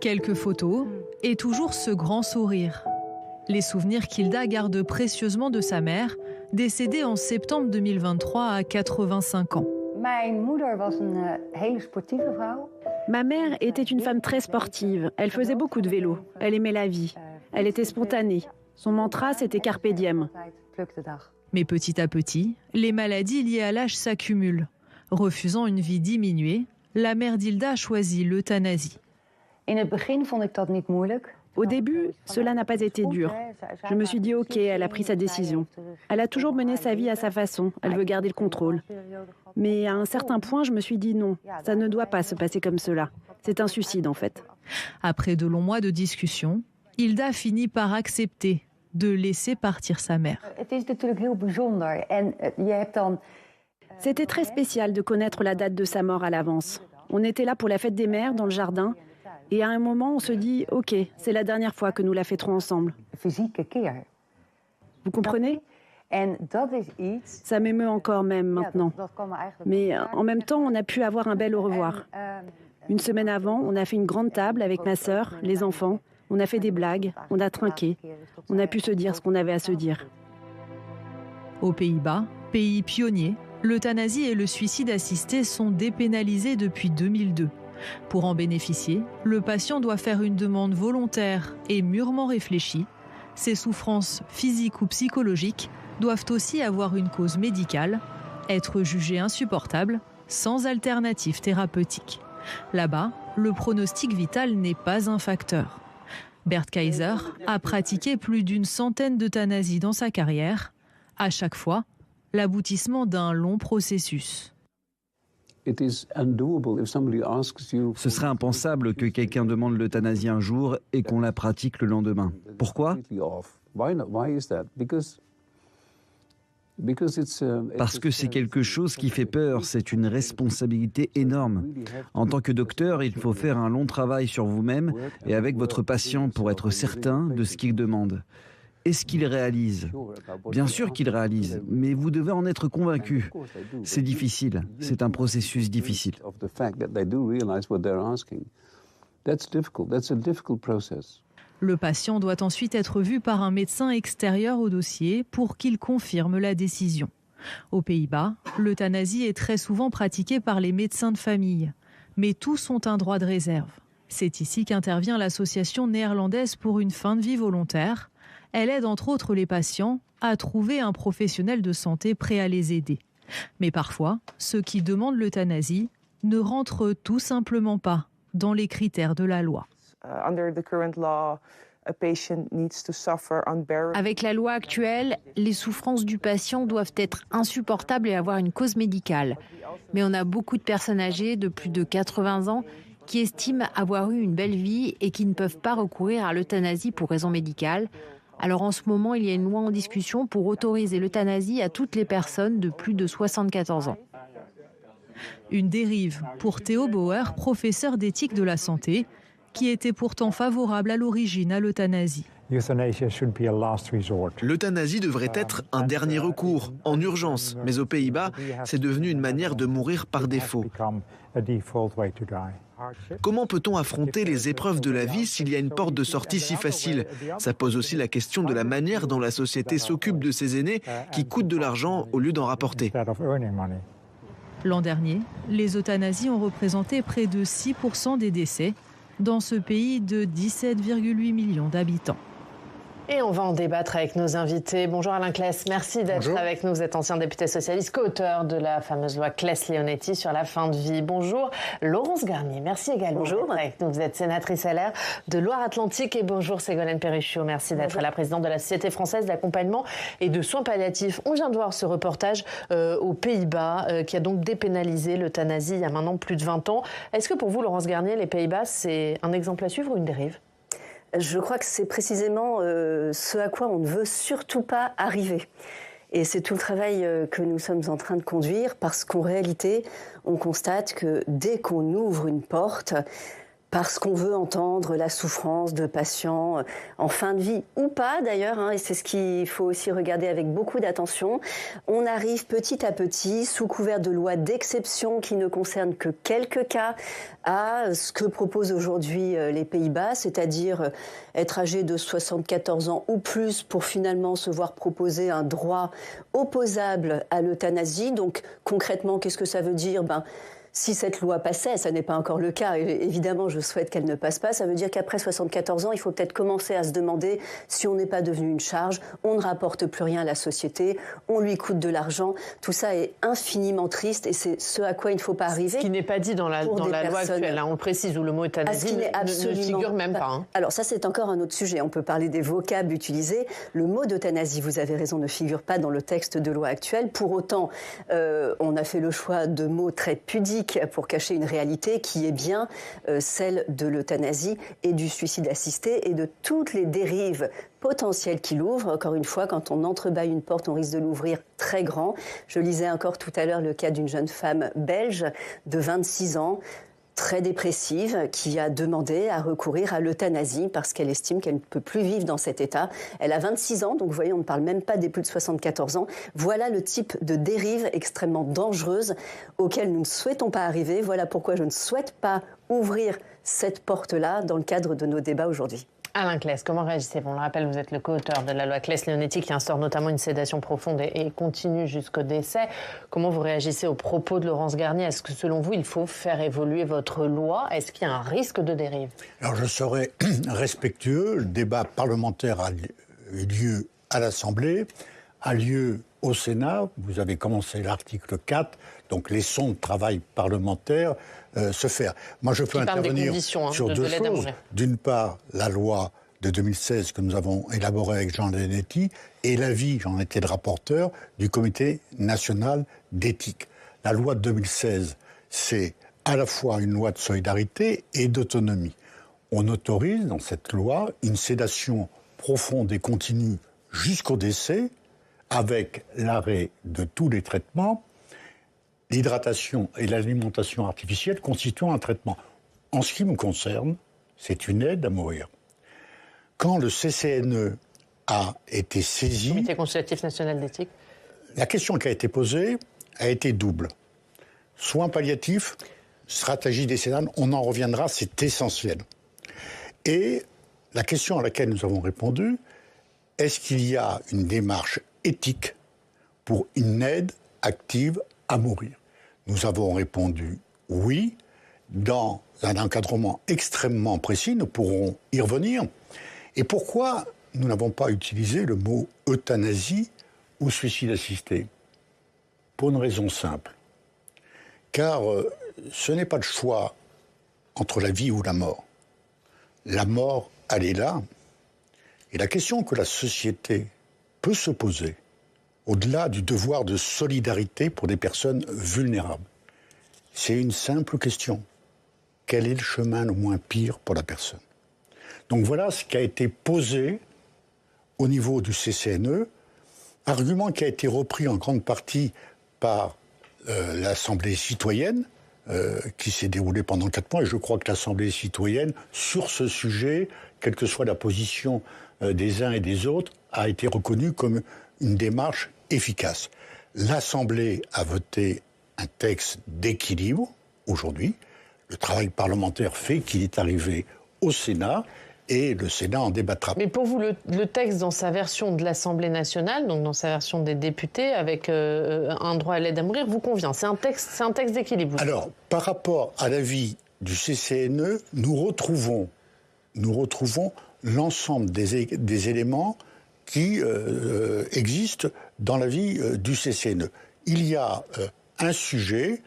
Quelques photos et toujours ce grand sourire. Les souvenirs qu'Hilda garde précieusement de sa mère, décédée en septembre 2023 à 85 ans. Ma mère était une femme très sportive. Elle faisait beaucoup de vélo. Elle aimait la vie. Elle était spontanée. Son mantra, c'était Carpe diem. Mais petit à petit, les maladies liées à l'âge s'accumulent. Refusant une vie diminuée, la mère d'Hilda choisit l'euthanasie. Au début, cela n'a pas été dur. Je me suis dit ok, elle a pris sa décision. Elle a toujours mené sa vie à sa façon. Elle veut garder le contrôle. Mais à un certain point, je me suis dit non, ça ne doit pas se passer comme cela. C'est un suicide en fait. Après de longs mois de discussion, Hilda finit par accepter de laisser partir sa mère. C'était très spécial de connaître la date de sa mort à l'avance. On était là pour la fête des mères dans le jardin. Et à un moment, on se dit, ok, c'est la dernière fois que nous la fêterons ensemble. Vous comprenez ? Ça m'émeut encore même maintenant. Mais en même temps, on a pu avoir un bel au revoir. Une semaine avant, on a fait une grande table avec ma sœur, les enfants. On a fait des blagues, on a trinqué. On a pu se dire ce qu'on avait à se dire. Aux Pays-Bas, pays pionnier, l'euthanasie et le suicide assisté sont dépénalisés depuis 2002. Pour en bénéficier, le patient doit faire une demande volontaire et mûrement réfléchie. Ses souffrances physiques ou psychologiques doivent aussi avoir une cause médicale, être jugées insupportables, sans alternative thérapeutique. Là-bas, le pronostic vital n'est pas un facteur. Bert Kaiser a pratiqué plus d'une centaine d'euthanasies dans sa carrière. À chaque fois, l'aboutissement d'un long processus. Ce serait impensable que quelqu'un demande l'euthanasie un jour et qu'on la pratique le lendemain. Pourquoi ? Parce que c'est quelque chose qui fait peur, c'est une responsabilité énorme. En tant que docteur, il faut faire un long travail sur vous-même et avec votre patient pour être certain de ce qu'il demande. Est-ce qu'il réalise ? Bien sûr qu'il réalise, mais vous devez en être convaincu. C'est difficile, c'est un processus difficile. Le patient doit ensuite être vu par un médecin extérieur au dossier pour qu'il confirme la décision. Aux Pays-Bas, l'euthanasie est très souvent pratiquée par les médecins de famille, mais tous ont un droit de réserve. C'est ici qu'intervient l'association néerlandaise pour une fin de vie volontaire. Elle aide entre autres les patients à trouver un professionnel de santé prêt à les aider. Mais parfois, ceux qui demandent l'euthanasie ne rentrent tout simplement pas dans les critères de la loi. Avec la loi actuelle, les souffrances du patient doivent être insupportables et avoir une cause médicale. Mais on a beaucoup de personnes âgées de plus de 80 ans qui estiment avoir eu une belle vie et qui ne peuvent pas recourir à l'euthanasie pour raison médicale. Alors en ce moment, il y a une loi en discussion pour autoriser l'euthanasie à toutes les personnes de plus de 74 ans. Une dérive pour Theo Bauer, professeur d'éthique de la santé, qui était pourtant favorable à l'origine à l'euthanasie. L'euthanasie devrait être un dernier recours, en urgence. Mais aux Pays-Bas, c'est devenu une manière de mourir par défaut. Comment peut-on affronter les épreuves de la vie s'il y a une porte de sortie si facile ? Ça pose aussi la question de la manière dont la société s'occupe de ses aînés qui coûtent de l'argent au lieu d'en rapporter. L'an dernier, les euthanasies ont représenté près de 6% des décès dans ce pays de 17,8 millions d'habitants. Et on va en débattre avec nos invités. Bonjour Alain Claes, merci d'être avec nous. Vous êtes ancien député socialiste, co-auteur de la fameuse loi Claes-Leonetti sur la fin de vie. Bonjour Laurence Garnier, merci également d'être avec nous. Vous êtes sénatrice LR de Loire-Atlantique. Et bonjour Ségolène Perruchot, merci d'être la présidente de la Société française d'accompagnement et de soins palliatifs. On vient de voir ce reportage aux Pays-Bas qui a donc dépénalisé l'euthanasie il y a maintenant plus de 20 ans. Est-ce que pour vous, Laurence Garnier, les Pays-Bas, c'est un exemple à suivre ou une dérive ? Je crois que c'est précisément ce à quoi on ne veut surtout pas arriver. Et c'est tout le travail que nous sommes en train de conduire parce qu'en réalité, on constate que dès qu'on ouvre une porte, parce qu'on veut entendre la souffrance de patients en fin de vie, ou pas d'ailleurs, hein, et c'est ce qu'il faut aussi regarder avec beaucoup d'attention. On arrive petit à petit, sous couvert de lois d'exception qui ne concernent que quelques cas, à ce que proposent aujourd'hui les Pays-Bas, c'est-à-dire être âgé de 74 ans ou plus pour finalement se voir proposer un droit opposable à l'euthanasie. Donc concrètement, qu'est-ce que ça veut dire ? Si cette loi passait, ça n'est pas encore le cas, et évidemment je souhaite qu'elle ne passe pas, ça veut dire qu'après 74 ans, il faut peut-être commencer à se demander si on n'est pas devenu une charge, on ne rapporte plus rien à la société, on lui coûte de l'argent. Tout ça est infiniment triste et c'est ce à quoi il ne faut pas arriver. Ce qui n'est pas dit dans la loi actuelle, hein, on le précise, où le mot euthanasie ne figure même pas. Hein. Alors ça c'est encore un autre sujet, on peut parler des vocables utilisés. Le mot d'euthanasie, vous avez raison, ne figure pas dans le texte de loi actuel. Pour autant, on a fait le choix de mots très pudiques pour cacher une réalité qui est bien celle de l'euthanasie et du suicide assisté et de toutes les dérives potentielles qu'il ouvre. Encore une fois, quand on entrebâille une porte, on risque de l'ouvrir très grand. Je lisais encore tout à l'heure le cas d'une jeune femme belge de 26 ans, très dépressive, qui a demandé à recourir à l'euthanasie parce qu'elle estime qu'elle ne peut plus vivre dans cet état. Elle a 26 ans, donc vous voyez, on ne parle même pas des plus de 74 ans. Voilà le type de dérive extrêmement dangereuse auquel nous ne souhaitons pas arriver. Voilà pourquoi je ne souhaite pas ouvrir cette porte-là dans le cadre de nos débats aujourd'hui. Alain Claes, comment réagissez-vous ? On le rappelle, vous êtes le co-auteur de la loi Claes-Leonetti qui instaure notamment une sédation profonde et continue jusqu'au décès. Comment vous réagissez aux propos de Laurence Garnier ? Est-ce que selon vous, il faut faire évoluer votre loi ? Est-ce qu'il y a un risque de dérive ? Alors je serai respectueux. Le débat parlementaire a eu lieu à l'Assemblée, a lieu au Sénat. Vous avez commencé l'article 4, donc laissons le travail parlementaire se faire. Moi, je peux intervenir sur deux choses. D'une part, la loi de 2016 que nous avons élaborée avec Jean Leonetti et l'avis, j'en étais le rapporteur, du Comité national d'éthique. La loi de 2016, c'est à la fois une loi de solidarité et d'autonomie. On autorise dans cette loi une sédation profonde et continue jusqu'au décès, avec l'arrêt de tous les traitements, l'hydratation et l'alimentation artificielle constituant un traitement. En ce qui me concerne, c'est une aide à mourir. Quand le CCNE a été saisi... Comité consultatif national d'éthique. La question qui a été posée a été double. Soins palliatifs, stratégie décennale, on en reviendra, c'est essentiel. Et la question à laquelle nous avons répondu, est-ce qu'il y a une démarche éthique pour une aide active à mourir? Nous avons répondu oui, dans un encadrement extrêmement précis, nous pourrons y revenir. Et pourquoi nous n'avons pas utilisé le mot euthanasie ou suicide assisté? Pour une raison simple. Car ce n'est pas le choix entre la vie ou la mort. La mort, elle est là. Et la question que la société peut se poser, au-delà du devoir de solidarité pour des personnes vulnérables, c'est une simple question. Quel est le chemin le moins pire pour la personne? Donc voilà ce qui a été posé au niveau du CCNE, argument qui a été repris en grande partie par l'Assemblée citoyenne, qui s'est déroulée pendant 4 mois, et je crois que l'Assemblée citoyenne, sur ce sujet, quelle que soit la position des uns et des autres, a été reconnue comme une démarche efficace. L'Assemblée a voté un texte d'équilibre aujourd'hui. Le travail parlementaire fait qu'il est arrivé au Sénat et le Sénat en débattra. Mais pour vous, le texte dans sa version de l'Assemblée nationale, donc dans sa version des députés, avec un droit à l'aide à mourir, vous convient? C'est un texte d'équilibre? Alors, par rapport à l'avis du CCNE, nous retrouvons l'ensemble des éléments qui existent dans l'avis du CCNE. Il y a un sujet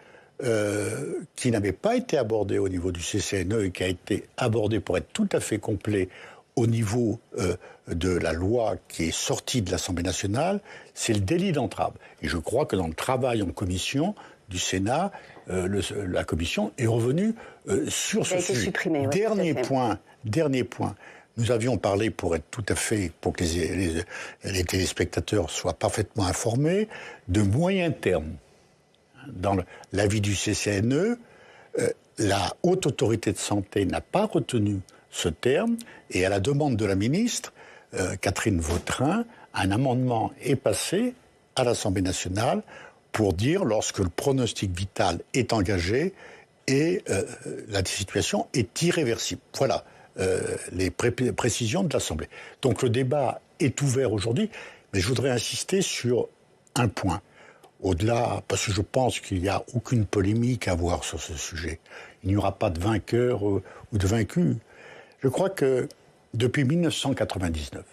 qui n'avait pas été abordé au niveau du CCNE et qui a été abordé pour être tout à fait complet au niveau de la loi qui est sortie de l'Assemblée nationale, c'est le délit d'entrave. Et je crois que dans le travail en commission du Sénat, la commission est revenue sur ce sujet. Supprimé, ouais, Dernier point. Nous avions parlé, pour que les téléspectateurs soient parfaitement informés, de moyen terme. Dans l'avis du CCNE, La Haute Autorité de Santé n'a pas retenu ce terme, et à la demande de la ministre, Catherine Vautrin, un amendement est passé à l'Assemblée nationale pour dire lorsque le pronostic vital est engagé et la situation est irréversible. Voilà les précisions de l'Assemblée. Donc le débat est ouvert aujourd'hui, mais je voudrais insister sur un point. Au-delà, parce que je pense qu'il n'y a aucune polémique à avoir sur ce sujet. Il n'y aura pas de vainqueur ou de vaincu. Je crois que depuis 1999,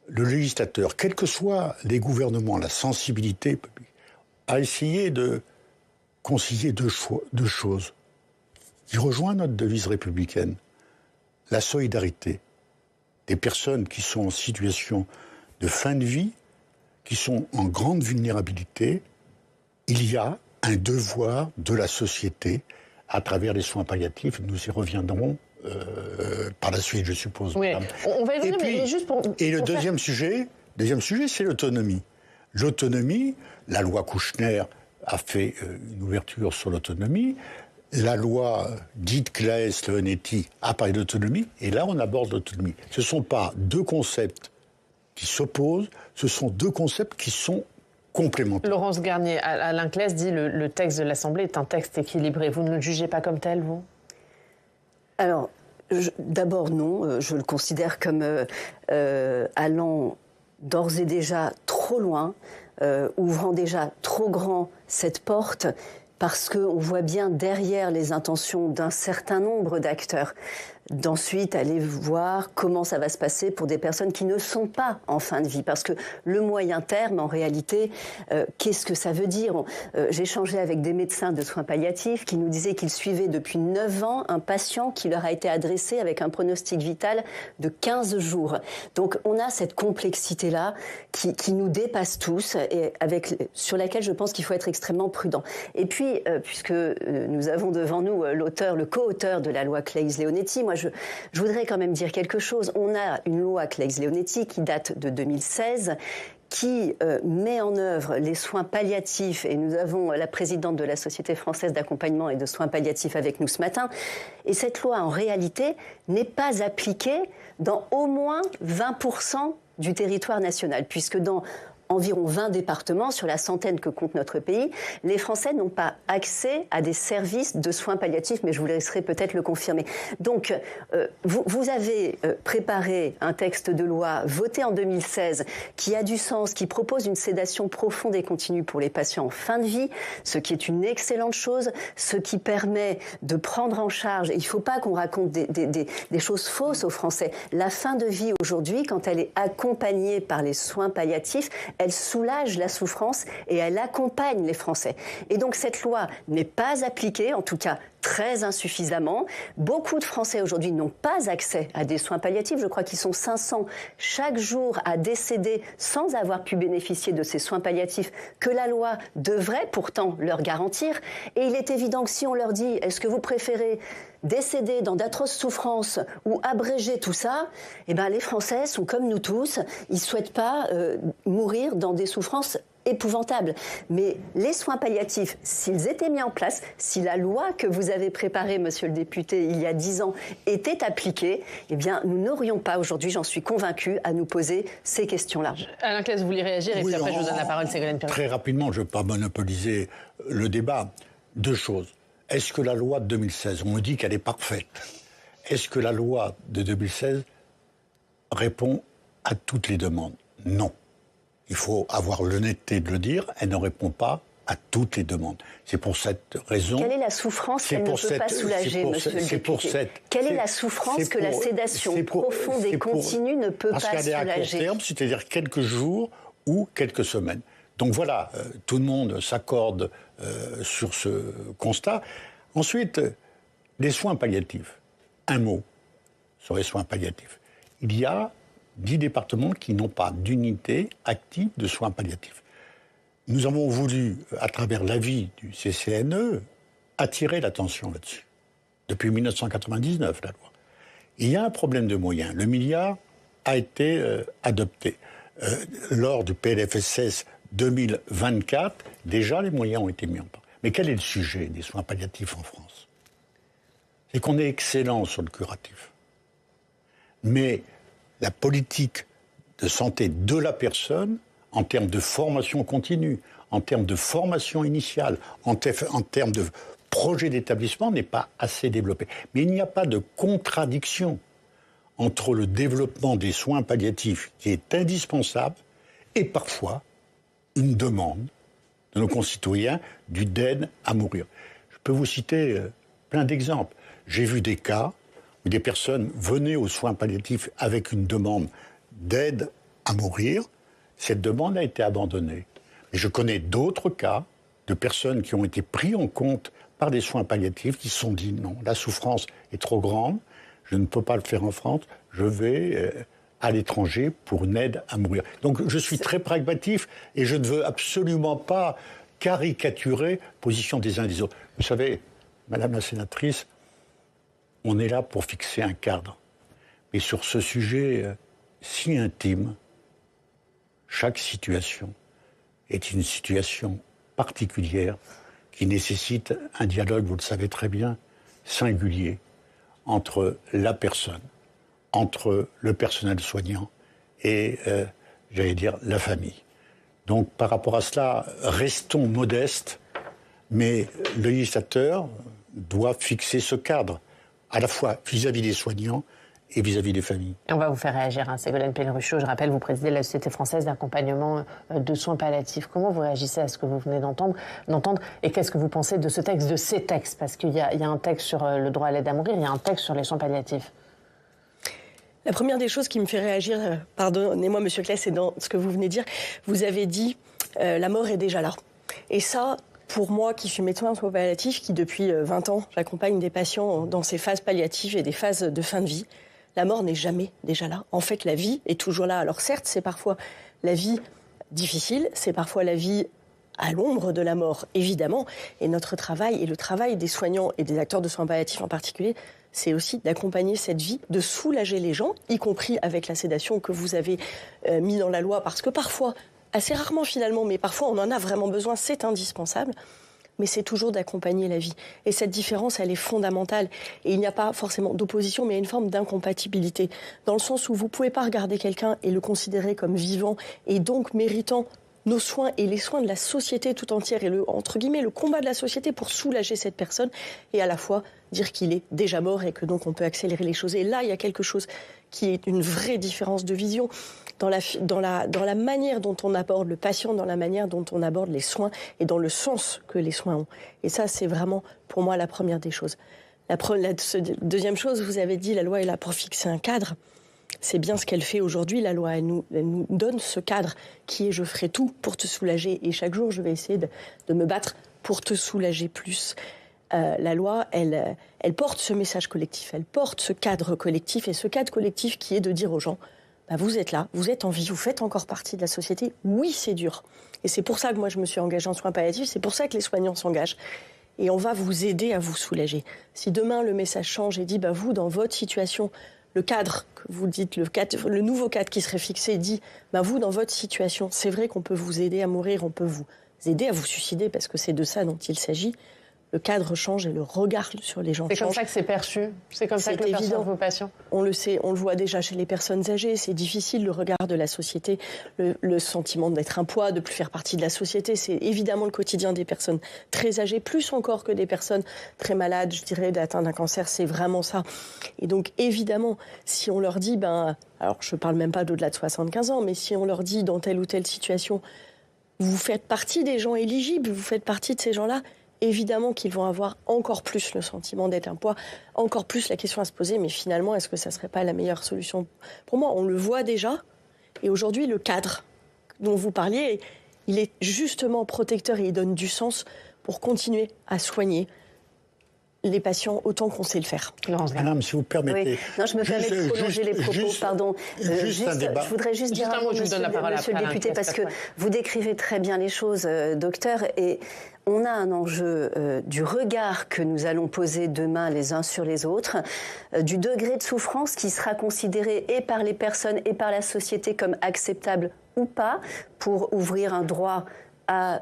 le législateur, quels que soient les gouvernements, la sensibilité publique, a essayé de concilier deux choses qui rejoignent notre devise républicaine. La solidarité des personnes qui sont en situation de fin de vie, qui sont en grande vulnérabilité. Il y a un devoir de la société à travers les soins palliatifs. Nous y reviendrons par la suite, je suppose. Oui, on va y revenir, mais juste pour... Et le deuxième sujet, c'est l'autonomie. L'autonomie, la loi Kouchner a fait une ouverture sur l'autonomie. La loi dite Claes-Leonetti a parlé d'autonomie, et là on aborde l'autonomie. Ce ne sont pas deux concepts qui s'opposent, ce sont deux concepts qui sont complémentaires. Laurence Garnier, Alain Claes dit le texte de l'Assemblée est un texte équilibré. Vous ne le jugez pas comme tel, vous ? Alors, d'abord non, je le considère comme allant d'ores et déjà trop loin, ouvrant déjà trop grand cette porte, parce qu'on voit bien derrière les intentions d'un certain nombre d'acteurs d'ensuite aller voir comment ça va se passer pour des personnes qui ne sont pas en fin de vie. Parce que le moyen terme, en réalité, qu'est-ce que ça veut dire ? J'ai échangé avec des médecins de soins palliatifs qui nous disaient qu'ils suivaient depuis 9 ans un patient qui leur a été adressé avec un pronostic vital de 15 jours. Donc on a cette complexité-là qui nous dépasse tous et sur laquelle je pense qu'il faut être extrêmement prudent. Et puis, puisque nous avons devant nous le co-auteur de la loi Claes-Leonetti, moi je voudrais quand même dire quelque chose. On a une loi Claes-Leonetti qui date de 2016, qui met en œuvre les soins palliatifs, et nous avons la présidente de la Société française d'accompagnement et de soins palliatifs avec nous ce matin. Et cette loi, en réalité, n'est pas appliquée dans au moins 20% du territoire national, puisque dans environ 20 départements sur la centaine que compte notre pays, les Français n'ont pas accès à des services de soins palliatifs, mais je vous laisserai peut-être le confirmer. Donc, vous avez préparé un texte de loi voté en 2016 qui a du sens, qui propose une sédation profonde et continue pour les patients en fin de vie, ce qui est une excellente chose, ce qui permet de prendre en charge, il ne faut pas qu'on raconte des choses fausses aux Français. La fin de vie aujourd'hui, quand elle est accompagnée par les soins palliatifs, elle soulage la souffrance et elle accompagne les Français. Et donc cette loi n'est pas appliquée, en tout cas très insuffisamment. Beaucoup de Français aujourd'hui n'ont pas accès à des soins palliatifs. Je crois qu'ils sont 500 chaque jour à décéder sans avoir pu bénéficier de ces soins palliatifs que la loi devrait pourtant leur garantir. Et il est évident que si on leur dit « est-ce que vous préférez décéder dans d'atroces souffrances ou abréger tout ça », eh ben les Français sont comme nous tous, ils ne souhaitent pas mourir dans des souffrances épouvantables. Mais les soins palliatifs, s'ils étaient mis en place, si la loi que vous avez préparée, monsieur le député, il y a 10 ans, était appliquée, eh bien, nous n'aurions pas aujourd'hui, j'en suis convaincue, à nous poser ces questions-là. Alain Claes, vous voulez réagir et puis après je vous donne la parole, Ségolène Périnet. Très rapidement, je ne veux pas monopoliser le débat. Deux choses. Est-ce que la loi de 2016, on me dit qu'elle est parfaite, est-ce que la loi de 2016 répond à toutes les demandes ? Non. Il faut avoir l'honnêteté de le dire, elle ne répond pas à toutes les demandes. C'est pour cette raison... Quelle est la souffrance qu'elle ne peut pas soulager, monsieur le député ? Quelle est la souffrance que la sédation profonde et continue ne peut pas soulager ? Parce qu'elle est à court terme, c'est-à-dire quelques jours ou quelques semaines. Donc voilà, tout le monde s'accorde sur ce constat. Ensuite, les soins palliatifs. Un mot sur les soins palliatifs. Il y a 10 départements qui n'ont pas d'unité active de soins palliatifs. Nous avons voulu, à travers l'avis du CCNE, attirer l'attention là-dessus. Depuis 1999, la loi. Il y a un problème de moyens. Le milliard a été adopté. Lors du PLFSS 2024, déjà les moyens ont été mis en place. Mais quel est le sujet des soins palliatifs en France? C'est qu'on est excellent sur le curatif. Mais la politique de santé de la personne, en termes de formation continue, en termes de formation initiale, en termes de projet d'établissement, n'est pas assez développée. Mais il n'y a pas de contradiction entre le développement des soins palliatifs, qui est indispensable, et parfois une demande de nos concitoyens d'aide à mourir. Je peux vous citer plein d'exemples. J'ai vu des cas où des personnes venaient aux soins palliatifs avec une demande d'aide à mourir. Cette demande a été abandonnée. Et je connais d'autres cas de personnes qui ont été pris en compte par des soins palliatifs, qui se sont dit non, la souffrance est trop grande, je ne peux pas le faire en France, je vais à l'étranger pour une aide à mourir. Donc je suis très pragmatique et je ne veux absolument pas caricaturer la position des uns et des autres. Vous savez, Madame la sénatrice, on est là pour fixer un cadre. Mais sur ce sujet si intime, chaque situation est une situation particulière qui nécessite un dialogue, vous le savez très bien, singulier entre la personne, entre le personnel soignant et, j'allais dire, la famille. Donc, par rapport à cela, restons modestes, mais le législateur doit fixer ce cadre, à la fois vis-à-vis des soignants et vis-à-vis des familles. On va vous faire réagir, Ségolène Pelleruchot. Je rappelle, vous présidez la Société française d'accompagnement de soins palliatifs. Comment vous réagissez à ce que vous venez d'entendre et qu'est-ce que vous pensez de ce texte, de ces textes? Parce qu'il y a un texte sur le droit à l'aide à mourir, il y a un texte sur les soins palliatifs. La première des choses qui me fait réagir, pardonnez-moi Monsieur Claes, c'est dans ce que vous venez de dire. Vous avez dit la mort est déjà là. Et ça, pour moi qui suis médecin en soins palliatifs, qui depuis 20 ans j'accompagne des patients dans ces phases palliatives et des phases de fin de vie, la mort n'est jamais déjà là. En fait, la vie est toujours là. Alors certes, c'est parfois la vie difficile, c'est parfois la vie à l'ombre de la mort, évidemment. Et notre travail, et le travail des soignants et des acteurs de soins palliatifs en particulier, c'est aussi d'accompagner cette vie, de soulager les gens, y compris avec la sédation que vous avez mis dans la loi, parce que parfois, assez rarement finalement, mais parfois on en a vraiment besoin, c'est indispensable. Mais c'est toujours d'accompagner la vie. Et cette différence, elle est fondamentale. Et il n'y a pas forcément d'opposition, mais il y a une forme d'incompatibilité. Dans le sens où vous ne pouvez pas regarder quelqu'un et le considérer comme vivant et donc méritant nos soins et les soins de la société tout entière et entre guillemets, le combat de la société pour soulager cette personne et à la fois dire qu'il est déjà mort et que donc on peut accélérer les choses. Et là, il y a quelque chose qui est une vraie différence de vision dans la manière dont on aborde le patient, dans la manière dont on aborde les soins et dans le sens que les soins ont. Et ça, c'est vraiment, pour moi, la première des choses. La deuxième chose, vous avez dit, la loi est là pour fixer un cadre. C'est bien ce qu'elle fait aujourd'hui, la loi. Elle nous donne ce cadre qui est « je ferai tout pour te soulager » et chaque jour, je vais essayer de me battre pour te soulager plus. La loi, elle porte ce message collectif, elle porte ce cadre collectif et ce cadre collectif qui est de dire aux gens bah, vous êtes là, vous êtes en vie, vous faites encore partie de la société. Oui, c'est dur. Et c'est pour ça que moi, je me suis engagée en soins palliatifs, c'est pour ça que les soignants s'engagent. Et on va vous aider à vous soulager. Si demain, le message change et dit bah, vous, dans votre situation, le cadre que vous dites, le nouveau cadre qui serait fixé dit bah, vous, dans votre situation, c'est vrai qu'on peut vous aider à mourir, on peut vous aider à vous suicider parce que c'est de ça dont il s'agit. Le cadre change et le regard sur les gens change. C'est comme ça que c'est perçu. C'est comme ça que le perçoivent vos patients. On le sait, on le voit déjà chez les personnes âgées. C'est difficile, le regard de la société, le sentiment d'être un poids, de plus faire partie de la société. C'est évidemment le quotidien des personnes très âgées, plus encore que des personnes très malades, je dirais, atteintes d'un cancer. C'est vraiment ça. Et donc, évidemment, si on leur dit, alors je ne parle même pas d'au-delà de 75 ans, mais si on leur dit dans telle ou telle situation, vous faites partie des gens éligibles, vous faites partie de ces gens-là, évidemment qu'ils vont avoir encore plus le sentiment d'être un poids, encore plus la question à se poser, mais finalement, est-ce que ça ne serait pas la meilleure solution? Pour moi, on le voit déjà, et aujourd'hui, le cadre dont vous parliez, il est justement protecteur et il donne du sens pour continuer à soigner les patients autant qu'on sait le faire. Madame, si vous permettez... Oui. Non, je me permets de prolonger les propos, pardon. Je voudrais juste dire un mot, monsieur le député, parce que vous décrivez très bien les choses, docteur, et on a un enjeu du regard que nous allons poser demain les uns sur les autres, du degré de souffrance qui sera considéré et par les personnes et par la société comme acceptable ou pas pour ouvrir un droit à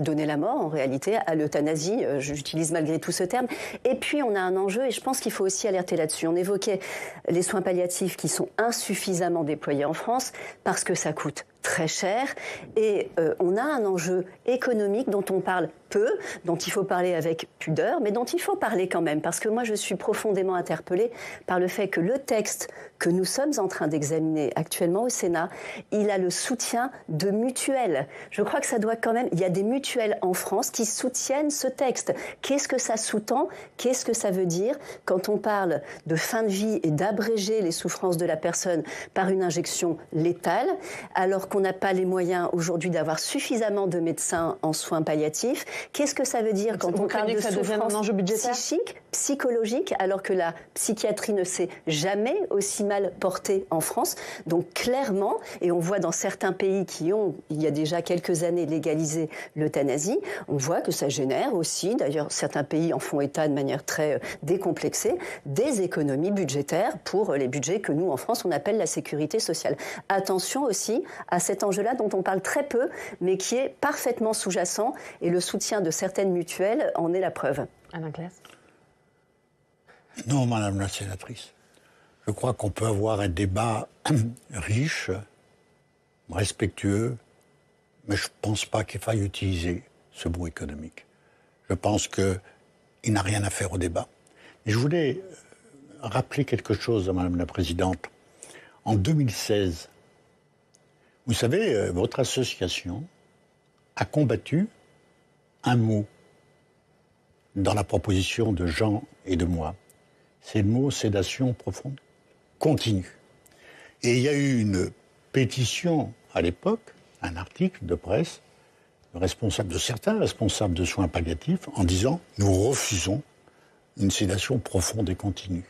donner la mort, en réalité, à l'euthanasie. J'utilise malgré tout ce terme. Et puis, on a un enjeu, et je pense qu'il faut aussi alerter là-dessus. On évoquait les soins palliatifs qui sont insuffisamment déployés en France parce que ça coûte très cher. Et on a un enjeu économique dont on parle peu, dont il faut parler avec pudeur, mais dont il faut parler quand même. Parce que moi, je suis profondément interpellée par le fait que le texte que nous sommes en train d'examiner actuellement au Sénat, il a le soutien de mutuelles. Je crois que ça doit quand même... Il y a des mutuelles en France qui soutiennent ce texte. Qu'est-ce que ça sous-tend? Qu'est-ce que ça veut dire quand on parle de fin de vie et d'abréger les souffrances de la personne par une injection létale, alors qu'on n'a pas les moyens aujourd'hui d'avoir suffisamment de médecins en soins palliatifs? Qu'est-ce que ça veut dire quand on parle de souffrance psychique, psychologique, alors que la psychiatrie ne s'est jamais aussi mal portée en France? Donc clairement, et on voit dans certains pays qui ont, il y a déjà quelques années, légalisé l'euthanasie, on voit que ça génère aussi, d'ailleurs certains pays en font état de manière très décomplexée, des économies budgétaires pour les budgets que nous, en France, on appelle la sécurité sociale. Attention aussi à cet enjeu-là dont on parle très peu, mais qui est parfaitement sous-jacent, et le soutien de certaines mutuelles en est la preuve. Alain Claes. Non, Madame la sénatrice. Je crois qu'on peut avoir un débat riche, respectueux, mais je ne pense pas qu'il faille utiliser ce mot économique. Je pense qu'il n'a rien à faire au débat. Et je voulais rappeler quelque chose à Madame la Présidente. En 2016, vous savez, votre association a combattu un mot dans la proposition de Jean et de moi. C'est le mot sédation profonde continue. Et il y a eu une pétition à l'époque, un article de presse, de certains responsables de soins palliatifs, en disant « Nous refusons une sédation profonde et continue ».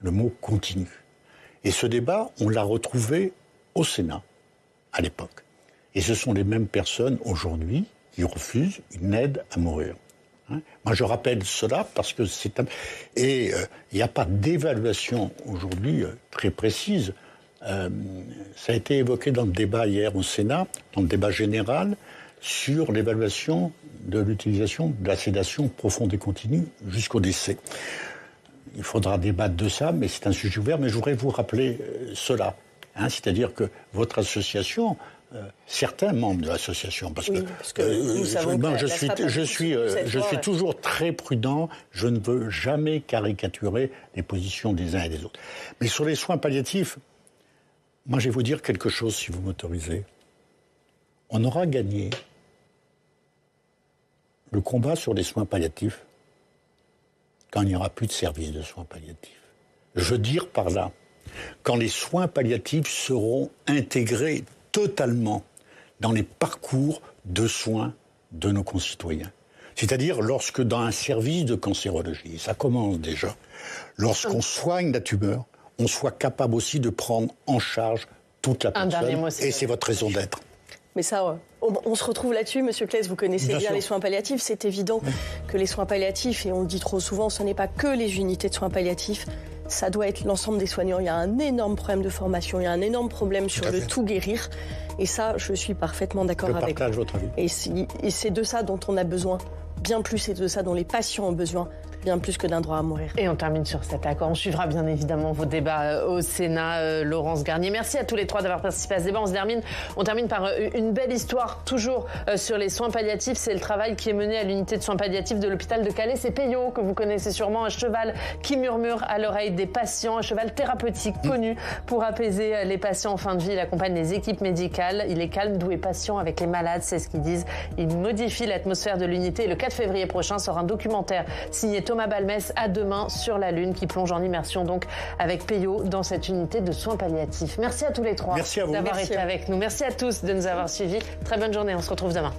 Le mot « continue ». Et ce débat, on l'a retrouvé au Sénat, à l'époque. Et ce sont les mêmes personnes aujourd'hui qui refusent une aide à mourir. Moi, je rappelle cela parce que c'est un... Et il n'y a pas d'évaluation aujourd'hui très précise. Ça a été évoqué dans le débat hier au Sénat, dans le débat général, sur l'évaluation de l'utilisation de la sédation profonde et continue jusqu'au décès. Il faudra débattre de ça, mais c'est un sujet ouvert. Mais je voudrais vous rappeler cela. C'est-à-dire que votre association... certains membres de l'association, parce que je suis toujours très prudent, je ne veux jamais caricaturer les positions des uns et des autres. Mais sur les soins palliatifs, moi je vais vous dire quelque chose, si vous m'autorisez. On aura gagné le combat sur les soins palliatifs quand il n'y aura plus de service de soins palliatifs. Je veux dire par là, quand les soins palliatifs seront intégrés totalement dans les parcours de soins de nos concitoyens. C'est-à-dire lorsque dans un service de cancérologie, ça commence déjà, lorsqu'on soigne la tumeur, on soit capable aussi de prendre en charge toute la personne, et c'est votre raison d'être. Mais ça, on se retrouve là-dessus, Monsieur Claes, vous connaissez bien les soins palliatifs, c'est évident que les soins palliatifs, et on le dit trop souvent, ce n'est pas que les unités de soins palliatifs, ça doit être l'ensemble des soignants. Il y a un énorme problème de formation, il y a un énorme problème sur le tout guérir. Et ça, je suis parfaitement d'accord avec vous. Je partage votre avis. Et c'est de ça dont on a besoin, bien plus, c'est de ça dont les patients ont besoin, bien plus que d'un droit à mourir. Et on termine sur cet accord. On suivra bien évidemment vos débats au Sénat. Laurence Garnier, merci à tous les trois d'avoir participé à ce débat. On termine par une belle histoire, toujours sur les soins palliatifs. C'est le travail qui est mené à l'unité de soins palliatifs de l'hôpital de Calais. C'est Peyo, que vous connaissez sûrement, un cheval qui murmure à l'oreille des patients, un cheval thérapeutique connu pour apaiser les patients en fin de vie. Il accompagne les équipes médicales. Il est calme, doux et patient avec les malades, c'est ce qu'ils disent. Il modifie l'atmosphère de l'unité. Et le 4 février prochain sort un documentaire signé Thomas Balmès, À demain sur la Lune, qui plonge en immersion donc avec Peyo dans cette unité de soins palliatifs. Merci à tous les trois d'avoir été avec nous. Merci à tous de nous avoir suivis. Très bonne journée, on se retrouve demain.